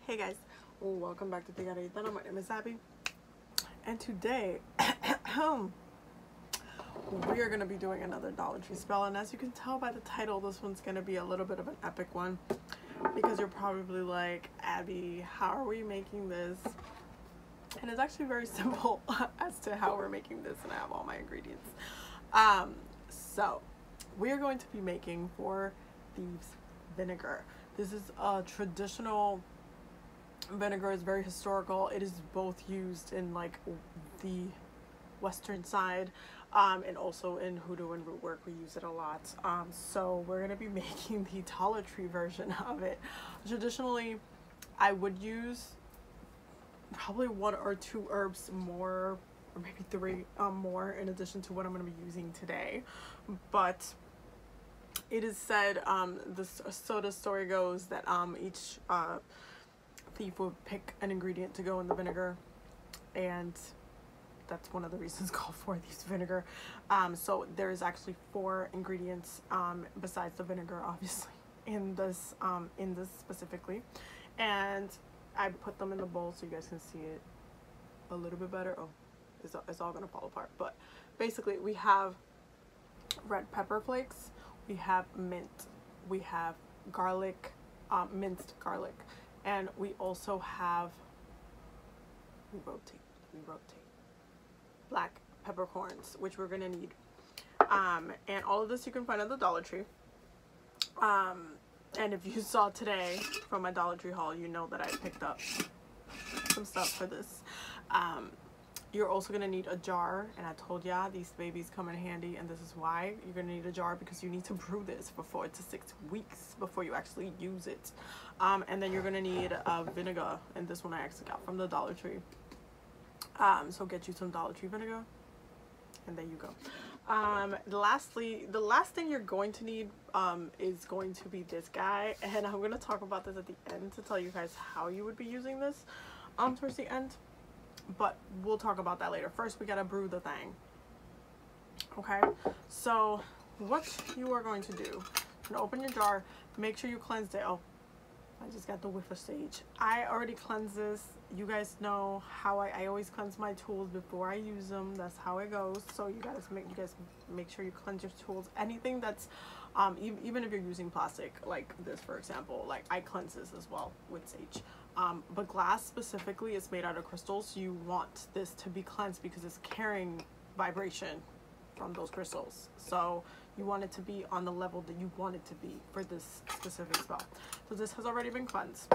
Hey guys, welcome back to TigeraGitana. My name is Abby, and today we are going to be doing another Dollar Tree spell. And as you can tell by the title, this one's going to be a little bit of an epic one, because you're probably like, Abby, how are we making this? And it's actually very simple as to how we're making this, and I have all my ingredients. So we are going to be making for Thieves Vinegar. This is a traditional vinegar. Is very historical. It is both used in like the western side and also in hoodoo and root work. We use it a lot. So we're gonna be making the Dollar Tree version of it. Traditionally, I would use probably 1 or 2 herbs more, or maybe 3 more, in addition to what I'm going to be using today. But it is said, the story goes that each thief would pick an ingredient to go in the vinegar, and that's one of the reasons called for Thieves Vinegar. So there's actually 4 ingredients besides the vinegar, obviously, in this specifically, and I put them in the bowl so you guys can see it a little bit better. Oh, it's all gonna fall apart. But basically, we have red pepper flakes, we have mint, we have garlic, minced garlic, and we also have, we rotate, black peppercorns, which we're gonna need. And all of this you can find at the Dollar Tree. And if you saw today from my Dollar Tree haul, you know that I picked up some stuff for this. You're also going to need a jar, and I told ya these babies come in handy, and this is why you're going to need a jar, because you need to brew this for 4 to 6 weeks before you actually use it. And then you're going to need vinegar, and this one I actually got from the Dollar Tree. So get you some Dollar Tree vinegar, and there you go. Lastly, the last thing you're going to need is going to be this guy, and I'm going to talk about this at the end to tell you guys how you would be using this towards the end, but we'll talk about that later. First, we gotta brew the thing. Okay, so what you are going to do, you're gonna open your jar, make sure you cleanse it. Oh, I just got the whiffer stage. I already cleansed this. You guys know how I always cleanse my tools before I use them. That's how it goes. So you guys make sure you cleanse your tools. Anything that's even if you're using plastic like this, for example, like I cleanse this as well with sage. But glass specifically is made out of crystals. You want this to be cleansed because it's carrying vibration from those crystals. So you want it to be on the level that you want it to be for this specific spell. So this has already been cleansed.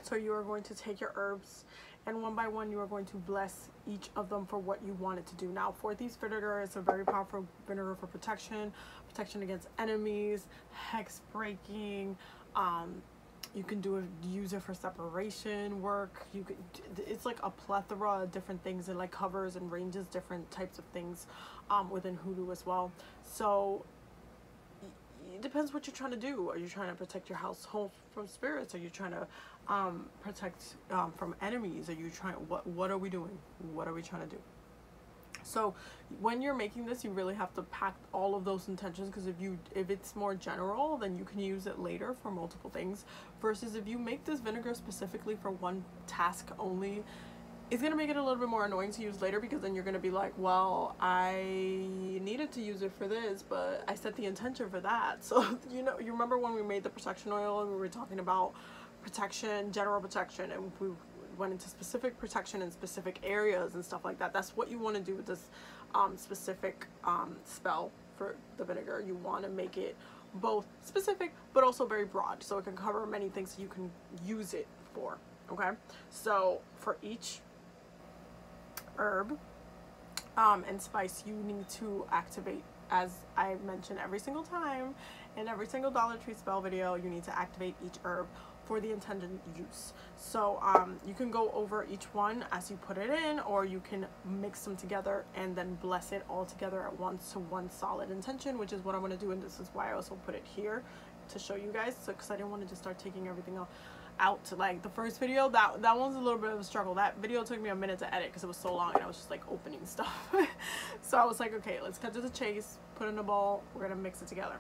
So you are going to take your herbs, and one by one you are going to bless each of them for what you want it to do. Now, for Thieves Vinegar, it's a very powerful vinegar for protection against enemies, hex breaking. You can use it for separation work. It's like a plethora of different things, and like covers and ranges different types of things within hoodoo as well. So it depends what you're trying to do. Are you trying to protect your household from spirits? Are you trying to protect from enemies? Are you trying, what are we doing? What are we trying to do? So when you're making this, you really have to pack all of those intentions, because if it's more general, then you can use it later for multiple things, versus if you make this vinegar specifically for one task only, it's going to make it a little bit more annoying to use later, because then you're going to be like, well, I needed to use it for this, but I set the intention for that. So, you remember when we made the protection oil and we were talking about protection, general protection, and we went into specific protection in specific areas and stuff like that. That's what you want to do with this specific spell for the vinegar. You want to make it both specific but also very broad, so it can cover many things you can use it for. Okay, so for each herb and spice, you need to activate, as I mentioned every single time in every single Dollar Tree spell video, you need to activate each herb for the intended use. So you can go over each one as you put it in, or you can mix them together and then bless it all together at once to one solid intention, which is what I'm going to do. And this is why I also put it here to show you guys, so because I didn't want to just start taking everything out to, like, the first video, that one's a little bit of a struggle. That video took me a minute to edit because it was so long and I was just like opening stuff. So I was like, okay, let's cut to the chase, put in a bowl, we're gonna mix it together.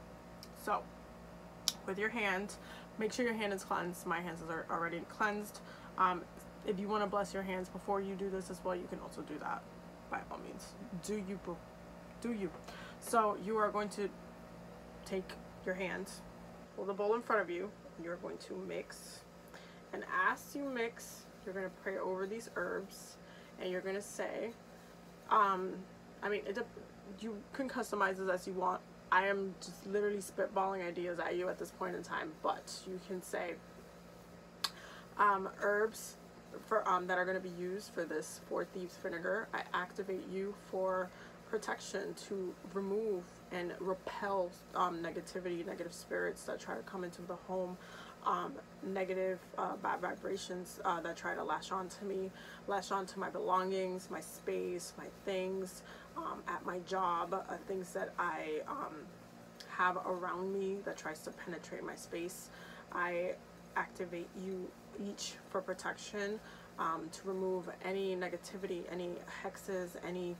So with your hand, Make sure your hand is cleansed. My hands are already cleansed. If you want to bless your hands before you do this as well, you can also do that. By all means, do you, boo? Do you? So you are going to take your hands, hold the bowl in front of you. You're going to mix, and as you mix, you're going to pray over these herbs, and you're going to say, you can customize this as you want. I am just literally spitballing ideas at you at this point in time, but you can say herbs for that are going to be used for this for Thieves Vinegar. I activate you for protection to remove and repel negativity, negative spirits that try to come into the home, negative bad vibrations that try to latch on to me, latch on to my belongings, my space, my things, at my job, things that I have around me that tries to penetrate my space. I activate you each for protection, to remove any negativity, any hexes, any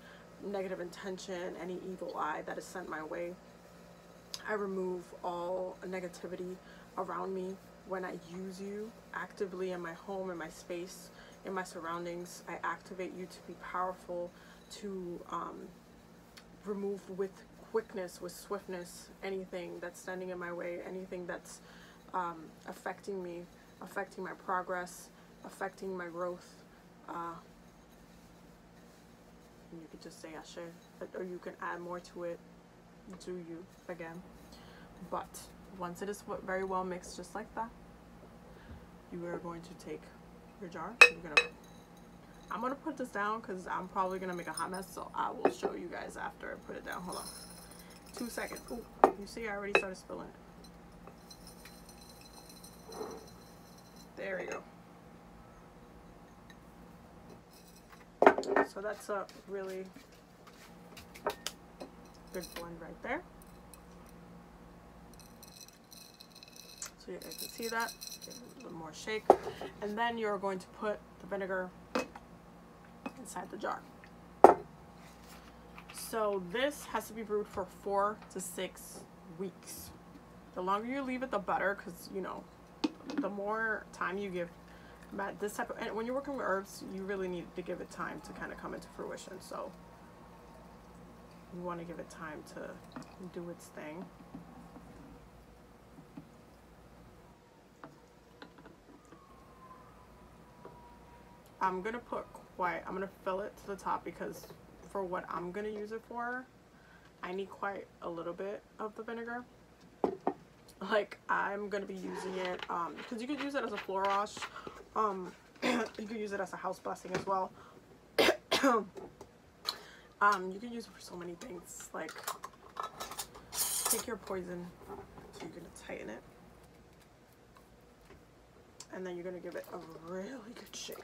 negative intention, any evil eye that is sent my way. I remove all negativity around me when I use you actively in my home, in my space, in my surroundings. I activate you to be powerful, to remove with quickness, with swiftness, anything that's standing in my way, anything that's affecting me, affecting my progress, affecting my growth. And you could just say Ashe, or you can add more to it. Do you again? But once it is very well mixed, just like that, you are going to take your jar. I'm gonna put this down because I'm probably gonna make a hot mess, so I will show you guys after I put it down. Hold on, 2 seconds. Ooh, you see, I already started spilling it. There we go. So that's a really good blend right there. So you guys can see that. Give it a little more shake. And then you're going to put the vinegar inside the jar. So this has to be brewed for 4 to 6 weeks. The longer you leave it, the better, because, you know, the more time you give this type of, and when you're working with herbs, you really need to give it time to kind of come into fruition. So you want to give it time to do its thing. I'm gonna fill it to the top, because for what I'm gonna use it for, I need quite a little bit of the vinegar. Like, I'm gonna be using it because you could use it as a floor wash. You could use it as a house blessing as well. You can use it for so many things. Like, take your poison, so you're gonna tighten it, and then you're gonna give it a really good shake.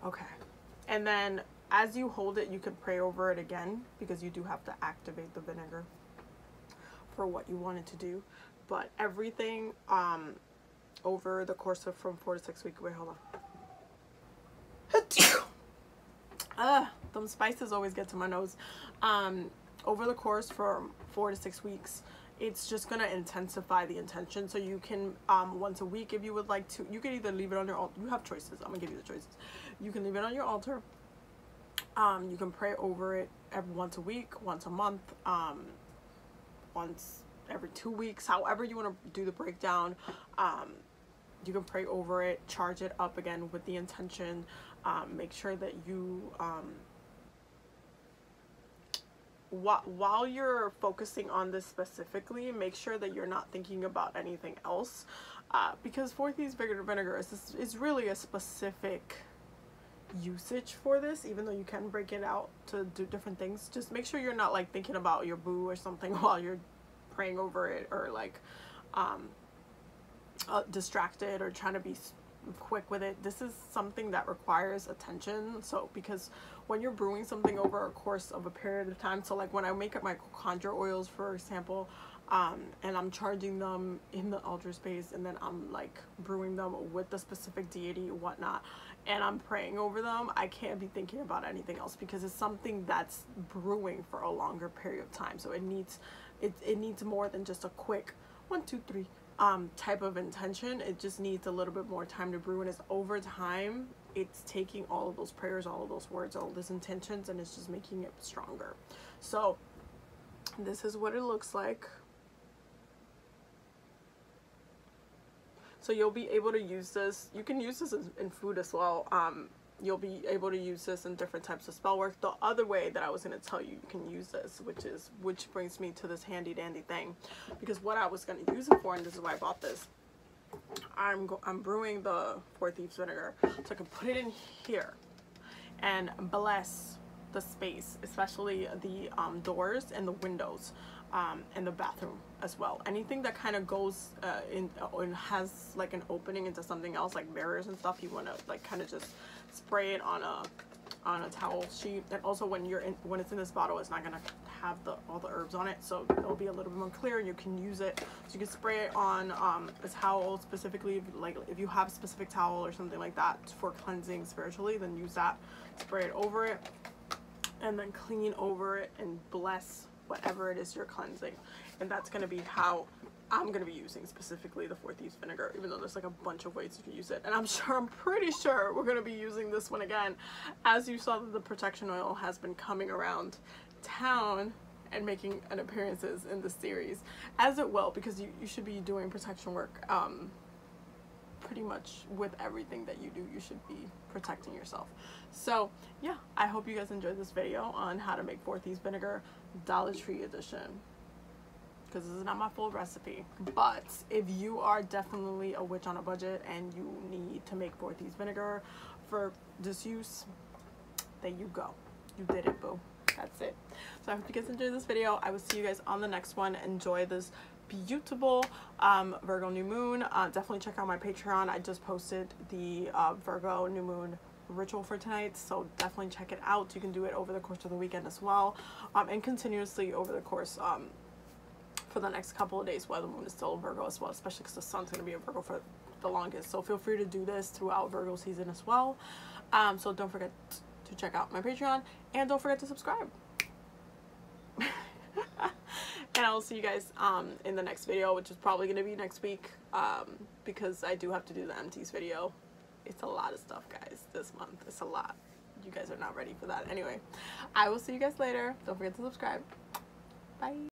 Okay, and then as you hold it, you can pray over it again, because you do have to activate the vinegar for what you want it to do. But everything over the course of from 4 to 6 weeks. Wait, hold on. Them spices always get to my nose. Over the course from 4 to 6 weeks, it's just gonna intensify the intention. So you can once a week, if you would like to, you can either leave it on your altar. You have choices. I'm gonna give you the choices. You can leave it on your altar. You can pray over it once a week, once a month, once every 2 weeks, however you want to do the breakdown. You can pray over it, charge it up again with the intention. Make sure that you while you're focusing on this specifically, make sure that you're not thinking about anything else, because for Thieves Vinegar is really a specific usage for this. Even though you can break it out to do different things, just make sure you're not like thinking about your boo or something while you're praying over it, or like distracted or trying to be quick with it. This is something that requires attention. So because when you're brewing something over a course of a period of time, so like when I make up my conjure oils, for example, and I'm charging them in the altar space, and then I'm like brewing them with the specific deity, whatnot, and I'm praying over them, I can't be thinking about anything else, because it's something that's brewing for a longer period of time. So it needs more than just a quick 1, 2, 3 type of intention. It just needs a little bit more time to brew, and it's over time. It's taking all of those prayers, all of those words, all of those intentions, and it's just making it stronger. So this is what it looks like. So you'll be able to use this. You can use this in food as well. You'll be able to use this in different types of spell work. The other way that I was going to tell you you can use this, which brings me to this handy dandy thing, because what I was going to use it for, and this is why I bought this, I'm brewing the 4 Thieves Vinegar, so I can put it in here and bless the space, especially the doors and the windows, and the bathroom as well. Anything that kind of goes in and has like an opening into something else, like mirrors and stuff, you want to like kind of just spray it on a towel sheet. And also when it's in this bottle, it's not gonna have all the herbs on it, so it'll be a little bit more clear, and you can use it. So you can spray it on a towel specifically, like if you have a specific towel or something like that for cleansing spiritually, then use that, spray it over it, and then clean over it and bless whatever it is you're cleansing. And that's going to be how I'm going to be using specifically the 4 Thieves Vinegar, even though there's like a bunch of ways you can use it. And I'm pretty sure we're going to be using this one again. As you saw that the protection oil has been coming around town and making an appearances in the series, as it will, because you should be doing protection work pretty much with everything that you do. You should be protecting yourself. So yeah, I hope you guys enjoyed this video on how to make 4 Thieves Vinegar Dollar Tree edition, because this is not my full recipe. But if you are definitely a witch on a budget and you need to make 4 Thieves Vinegar for this use, there you go, you did it, boo. That's it. So I hope you guys enjoyed this video. I will see you guys on the next one. Enjoy this beautiful Virgo new moon. Definitely check out my Patreon. I just posted the Virgo new moon ritual for tonight, so definitely check it out. You can do it over the course of the weekend as well, and continuously over the course for the next couple of days while the moon is still a Virgo as well, especially because the sun's going to be a Virgo for the longest. So feel free to do this throughout Virgo season as well. So don't forget to check out my Patreon, and don't forget to subscribe. And I will see you guys in the next video, which is probably going to be next week, because I do have to do the empties video. It's a lot of stuff, guys, this month. It's a lot. You guys are not ready for that. Anyway, I will see you guys later. Don't forget to subscribe. Bye.